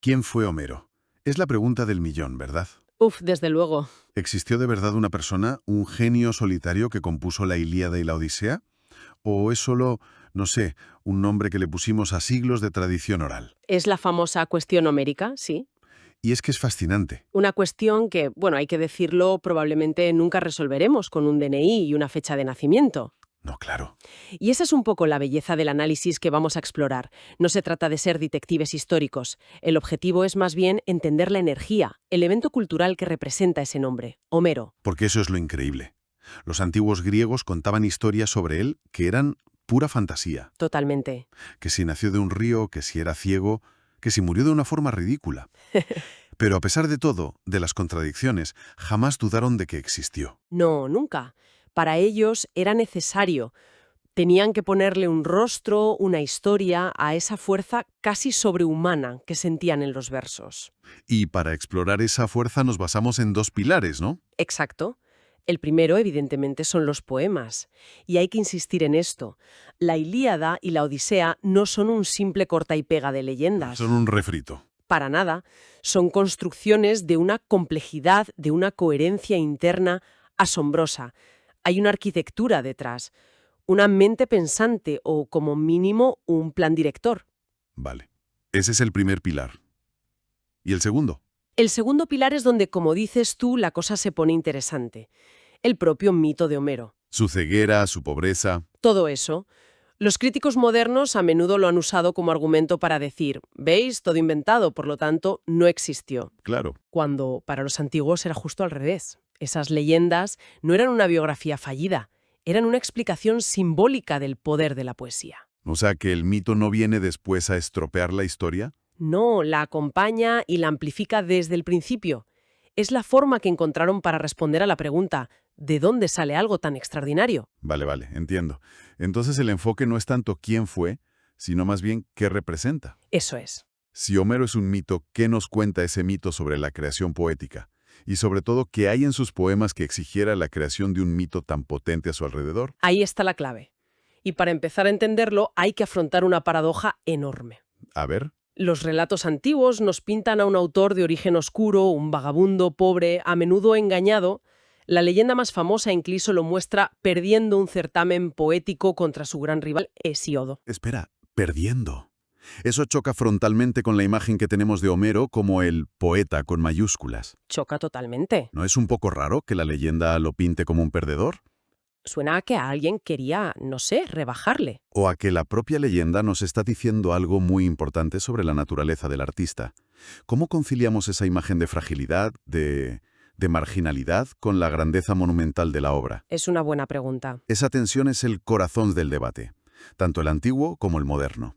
¿Quién fue Homero? Es la pregunta del millón, ¿verdad? Uf, desde luego. ¿Existió de verdad una persona, un genio solitario que compuso la Ilíada y la Odisea? ¿O es solo, no sé, un nombre que le pusimos a siglos de tradición oral? Es la famosa cuestión homérica, sí. Y es que es fascinante. Una cuestión que, bueno, hay que decirlo, probablemente nunca resolveremos con un DNI y una fecha de nacimiento. No, claro. Y esa es un poco la belleza del análisis que vamos a explorar. No se trata de ser detectives históricos. El objetivo es más bien entender la energía, el evento cultural que representa ese nombre, Homero. Porque eso es lo increíble. Los antiguos griegos contaban historias sobre él que eran pura fantasía. Totalmente. Que si nació de un río, que si era ciego, que si murió de una forma ridícula. Pero a pesar de todo, de las contradicciones, jamás dudaron de que existió. No, nunca. Para ellos era necesario. Tenían que ponerle un rostro, una historia a esa fuerza casi sobrehumana que sentían en los versos. Y para explorar esa fuerza nos basamos en dos pilares, ¿no? Exacto. El primero, evidentemente, son los poemas. Y hay que insistir en esto. La Ilíada y la Odisea no son un simple corta y pega de leyendas. Son un refrito. Para nada. Son construcciones de una complejidad, de una coherencia interna asombrosa. Hay una arquitectura detrás, una mente pensante o, como mínimo, un plan director. Vale. Ese es el primer pilar. ¿Y el segundo? El segundo pilar es donde, como dices tú, la cosa se pone interesante. El propio mito de Homero. Su ceguera, su pobreza. Todo eso. Los críticos modernos a menudo lo han usado como argumento para decir, ¿veis? Todo inventado, por lo tanto, no existió. Claro. Cuando para los antiguos era justo al revés. Esas leyendas no eran una biografía fallida, eran una explicación simbólica del poder de la poesía. O sea, que el mito no viene después a estropear la historia. No, la acompaña y la amplifica desde el principio. Es la forma que encontraron para responder a la pregunta, ¿de dónde sale algo tan extraordinario? Vale, entiendo. Entonces el enfoque no es tanto quién fue, sino más bien qué representa. Eso es. Si Homero es un mito, ¿qué nos cuenta ese mito sobre la creación poética? Y sobre todo, ¿qué hay en sus poemas que exigiera la creación de un mito tan potente a su alrededor? Ahí está la clave. Y para empezar a entenderlo hay que afrontar una paradoja enorme. A ver, Los relatos antiguos nos pintan a un autor de origen oscuro, un vagabundo, pobre, a menudo engañado. La leyenda más famosa incluso lo muestra perdiendo un certamen poético contra su gran rival, Hesíodo. espera, perdiendo. Eso choca frontalmente con la imagen que tenemos de Homero como el poeta con mayúsculas. Choca totalmente. ¿No es un poco raro que la leyenda lo pinte como un perdedor? Suena a que alguien quería, no sé, rebajarle. ¿O a que la propia leyenda nos está diciendo algo muy importante sobre la naturaleza del artista? ¿Cómo conciliamos esa imagen de fragilidad, de marginalidad, con la grandeza monumental de la obra? Es una buena pregunta. Esa tensión es el corazón del debate, tanto el antiguo como el moderno.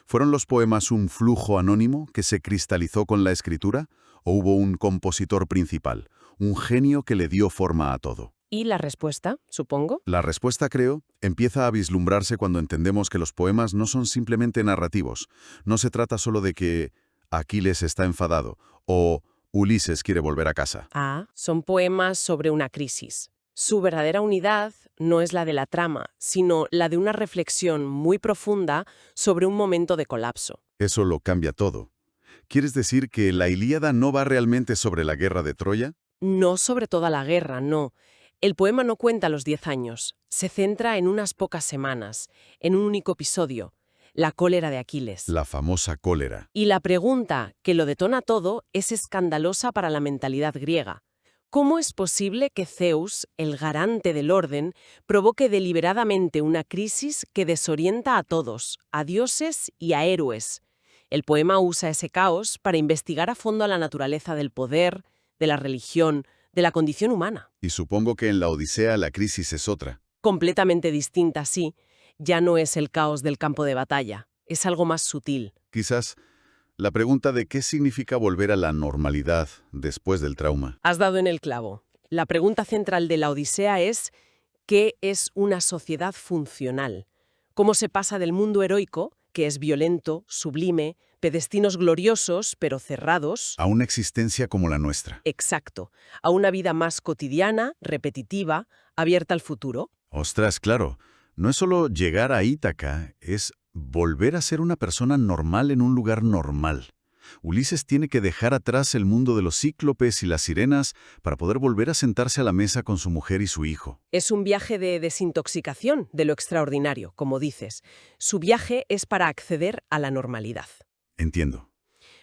¿Fueron los poemas un flujo anónimo que se cristalizó con la escritura? ¿O hubo un compositor principal, un genio que le dio forma a todo? ¿Y la respuesta, supongo? La respuesta, creo, empieza a vislumbrarse cuando entendemos que los poemas no son simplemente narrativos. No se trata solo de que Aquiles está enfadado o Ulises quiere volver a casa. Ah, son poemas sobre una crisis. Su verdadera unidad no es la de la trama, sino la de una reflexión muy profunda sobre un momento de colapso. Eso lo cambia todo. ¿Quieres decir que la Ilíada no va realmente sobre la guerra de Troya? No sobre toda la guerra, no. El poema no cuenta los 10 años. Se centra en unas pocas semanas, en un único episodio, la cólera de Aquiles. La famosa cólera. Y la pregunta que lo detona todo es escandalosa para la mentalidad griega. ¿Cómo es posible que Zeus, el garante del orden, provoque deliberadamente una crisis que desorienta a todos, a dioses y a héroes? El poema usa ese caos para investigar a fondo a la naturaleza del poder, de la religión, de la condición humana. Y supongo que en la Odisea la crisis es otra. Completamente distinta, sí. Ya no es el caos del campo de batalla, es algo más sutil. Quizás la pregunta de qué significa volver a la normalidad después del trauma. Has dado en el clavo. La pregunta central de la Odisea es ¿qué es una sociedad funcional? ¿Cómo se pasa del mundo heroico, que es violento, sublime, pedestinos gloriosos, pero cerrados? A una existencia como la nuestra. Exacto, a una vida más cotidiana, repetitiva, abierta al futuro. Ostras, claro. No es solo llegar a Ítaca, es volver a ser una persona normal en un lugar normal. Ulises tiene que dejar atrás el mundo de los cíclopes y las sirenas para poder volver a sentarse a la mesa con su mujer y su hijo. Es un viaje de desintoxicación de lo extraordinario, como dices. Su viaje es para acceder a la normalidad. Entiendo.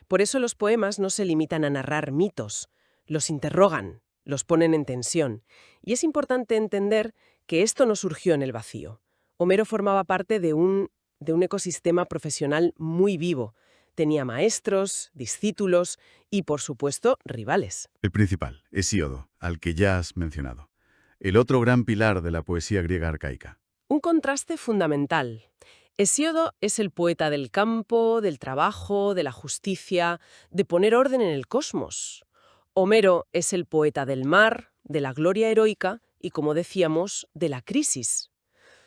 Por eso los poemas no se limitan a narrar mitos, los interrogan, los ponen en tensión. Y es importante entender que esto no surgió en el vacío. Homero formaba parte de un ecosistema profesional muy vivo. Tenía maestros, discípulos y, por supuesto, rivales. El principal, Hesíodo, al que ya has mencionado. El otro gran pilar de la poesía griega arcaica. Un contraste fundamental. Hesíodo es el poeta del campo, del trabajo, de la justicia, de poner orden en el cosmos. Homero es el poeta del mar, de la gloria heroica y, como decíamos, de la crisis.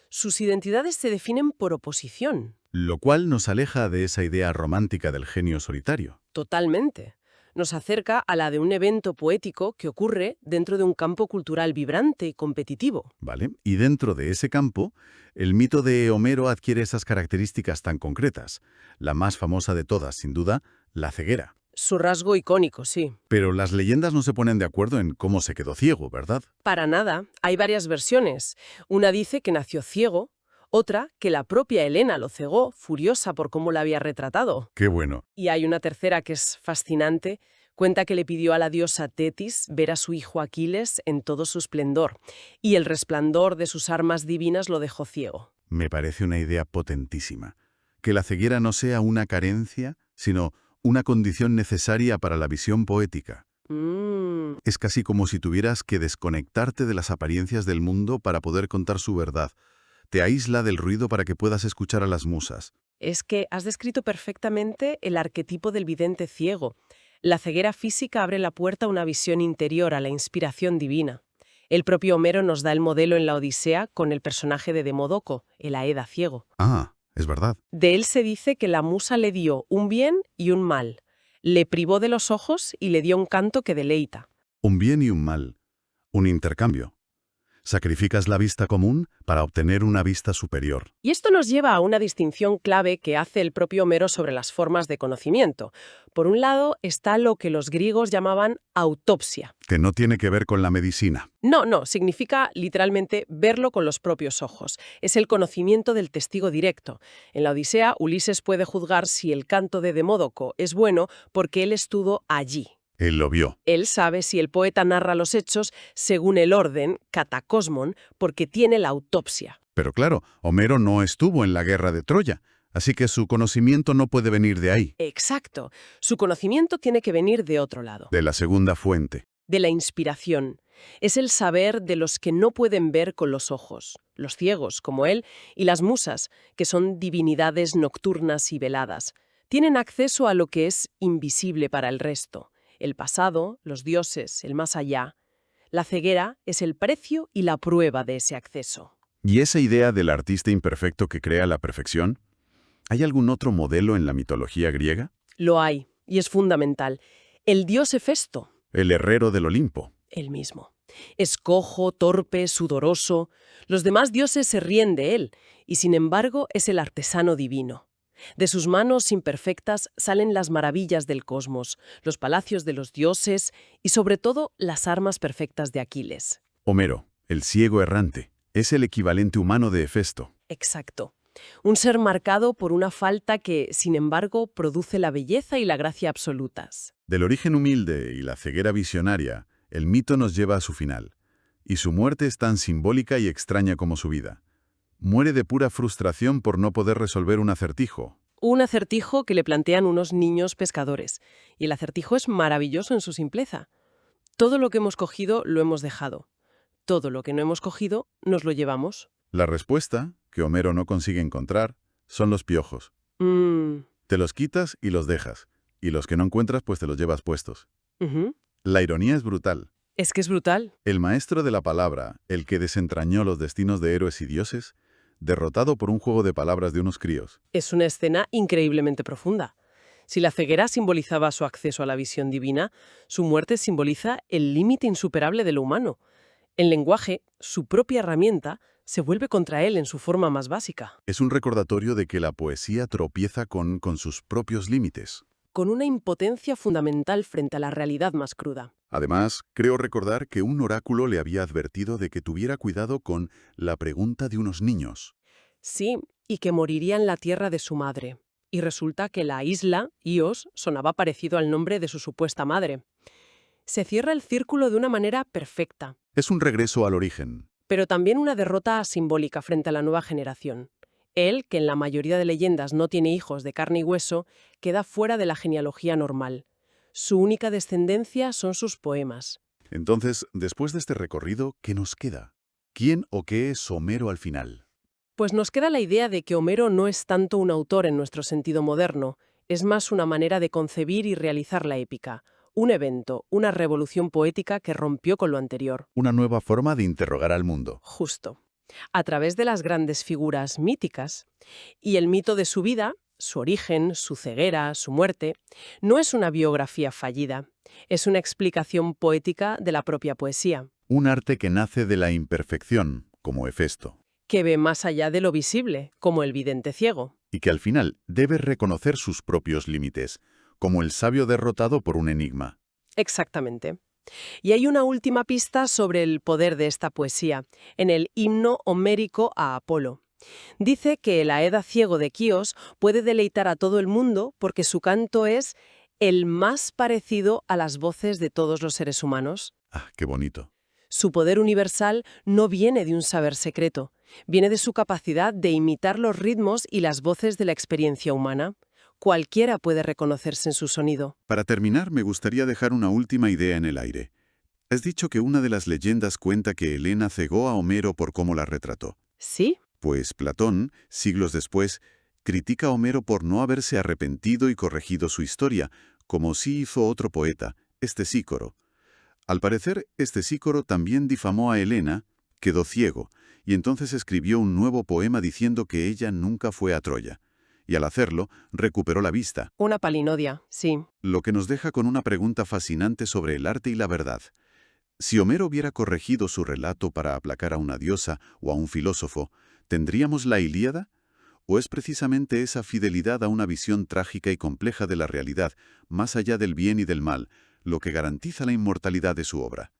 Sus identidades se definen por oposición. Lo cual nos aleja de esa idea romántica del genio solitario. Totalmente. Nos acerca a la de un evento poético que ocurre dentro de un campo cultural vibrante y competitivo. ¿Vale? Y dentro de ese campo, el mito de Homero adquiere esas características tan concretas. La más famosa de todas, sin duda, la ceguera. Su rasgo icónico, sí. Pero las leyendas no se ponen de acuerdo en cómo se quedó ciego, ¿verdad? Para nada. Hay varias versiones. Una dice que nació ciego, otra que la propia Helena lo cegó, furiosa por cómo la había retratado. Qué bueno. Y hay una tercera que es fascinante. Cuenta que le pidió a la diosa Tetis ver a su hijo Aquiles en todo su esplendor, y el resplandor de sus armas divinas lo dejó ciego. Me parece una idea potentísima. Que la ceguera no sea una carencia, sino una condición necesaria para la visión poética. Es casi como si tuvieras que desconectarte de las apariencias del mundo para poder contar su verdad. Te aísla del ruido para que puedas escuchar a las musas. Es que has descrito perfectamente el arquetipo del vidente ciego. La ceguera física abre la puerta a una visión interior, a la inspiración divina. El propio Homero nos da el modelo en la Odisea con el personaje de Demodoco, el Aeda ciego. Ah, es verdad. De él se dice que la musa le dio un bien y un mal. Le privó de los ojos y le dio un canto que deleita. Un bien y un mal. Un intercambio. Sacrificas la vista común para obtener una vista superior. Y esto nos lleva a una distinción clave que hace el propio Homero sobre las formas de conocimiento. Por un lado está lo que los griegos llamaban autopsia. Que no tiene que ver con la medicina. No, significa literalmente verlo con los propios ojos. Es el conocimiento del testigo directo. En la Odisea, Ulises puede juzgar si el canto de Demódoco es bueno porque él estuvo allí. Él lo vio. Él sabe si el poeta narra los hechos según el orden, catacosmon, porque tiene la autopsia. Pero claro, Homero no estuvo en la guerra de Troya, así que su conocimiento no puede venir de ahí, Exacto. Su conocimiento tiene que venir de otro lado, de la segunda fuente. de la inspiración. Es el saber de los que no pueden ver con los ojos, los ciegos, como él, y las musas, que son divinidades nocturnas y veladas. Tienen acceso a lo que es invisible para el resto. El pasado, los dioses, el más allá. La ceguera es el precio y la prueba de ese acceso. ¿Y esa idea del artista imperfecto que crea la perfección? ¿Hay algún otro modelo en la mitología griega? Lo hay, y es fundamental. El dios Hefesto, El herrero del Olimpo. él mismo. Es cojo, torpe, sudoroso. Los demás dioses se ríen de él, y sin embargo es el artesano divino. De sus manos imperfectas salen las maravillas del cosmos, los palacios de los dioses y sobre todo las armas perfectas de Aquiles. Homero, el ciego errante, es el equivalente humano de Hefesto. Exacto. Un ser marcado por una falta que, sin embargo, produce la belleza y la gracia absolutas. Del origen humilde y la ceguera visionaria, el mito nos lleva a su final. Y su muerte es tan simbólica y extraña como su vida. Muere de pura frustración por no poder resolver un acertijo. Un acertijo que le plantean unos niños pescadores. Y el acertijo es maravilloso en su simpleza. Todo lo que hemos cogido lo hemos dejado. Todo lo que no hemos cogido nos lo llevamos. La respuesta, que Homero no consigue encontrar, son los piojos. Te los quitas y los dejas. Y los que no encuentras, pues te los llevas puestos. La ironía es brutal. Es que es brutal. El maestro de la palabra, el que desentrañó los destinos de héroes y dioses, derrotado por un juego de palabras de unos críos. Es una escena increíblemente profunda. Si la ceguera simbolizaba su acceso a la visión divina, su muerte simboliza el límite insuperable de lo humano. El lenguaje, su propia herramienta, se vuelve contra él en su forma más básica. Es un recordatorio de que la poesía tropieza con sus propios límites. con una impotencia fundamental frente a la realidad más cruda. Además, creo recordar que un oráculo le había advertido de que tuviera cuidado con la pregunta de unos niños. Sí, y que moriría en la tierra de su madre. Y resulta que la isla, Ios, sonaba parecido al nombre de su supuesta madre. Se cierra el círculo de una manera perfecta, Es un regreso al origen. pero también una derrota simbólica frente a la nueva generación. Él, que en la mayoría de leyendas no tiene hijos de carne y hueso, queda fuera de la genealogía normal. Su única descendencia son sus poemas. Entonces, después de este recorrido, ¿qué nos queda? ¿Quién o qué es Homero al final? Pues nos queda la idea de que Homero no es tanto un autor en nuestro sentido moderno, es más una manera de concebir y realizar la épica, un evento, una revolución poética que rompió con lo anterior. Una nueva forma de interrogar al mundo. Justo. A través de las grandes figuras míticas y el mito de su vida, su origen, su ceguera, su muerte, no es una biografía fallida, es una explicación poética de la propia poesía, Un arte que nace de la imperfección, como Hefesto, que ve más allá de lo visible, como el vidente ciego. y que al final debe reconocer sus propios límites, como el sabio derrotado por un enigma. Exactamente. Y hay una última pista sobre el poder de esta poesía, en el himno homérico a Apolo. Dice que el Aeda ciego de Quíos puede deleitar a todo el mundo porque su canto es el más parecido a las voces de todos los seres humanos. Ah, qué bonito. Su poder universal no viene de un saber secreto, viene de su capacidad de imitar los ritmos y las voces de la experiencia humana. Cualquiera puede reconocerse en su sonido. Para terminar, me gustaría dejar una última idea en el aire. Has dicho que una de las leyendas cuenta que Helena cegó a Homero por cómo la retrató. ¿Sí? Pues Platón, siglos después, critica a Homero por no haberse arrepentido y corregido su historia, como sí hizo otro poeta, Estesícoro. Al parecer, Estesícoro también difamó a Helena, quedó ciego, y entonces escribió un nuevo poema diciendo que ella nunca fue a Troya. Y al hacerlo, recuperó la vista, Una palinodia, sí. lo que nos deja con una pregunta fascinante sobre el arte y la verdad. Si Homero hubiera corregido su relato para aplacar a una diosa o a un filósofo, ¿tendríamos la Ilíada? ¿O es precisamente esa fidelidad a una visión trágica y compleja de la realidad, más allá del bien y del mal, lo que garantiza la inmortalidad de su obra?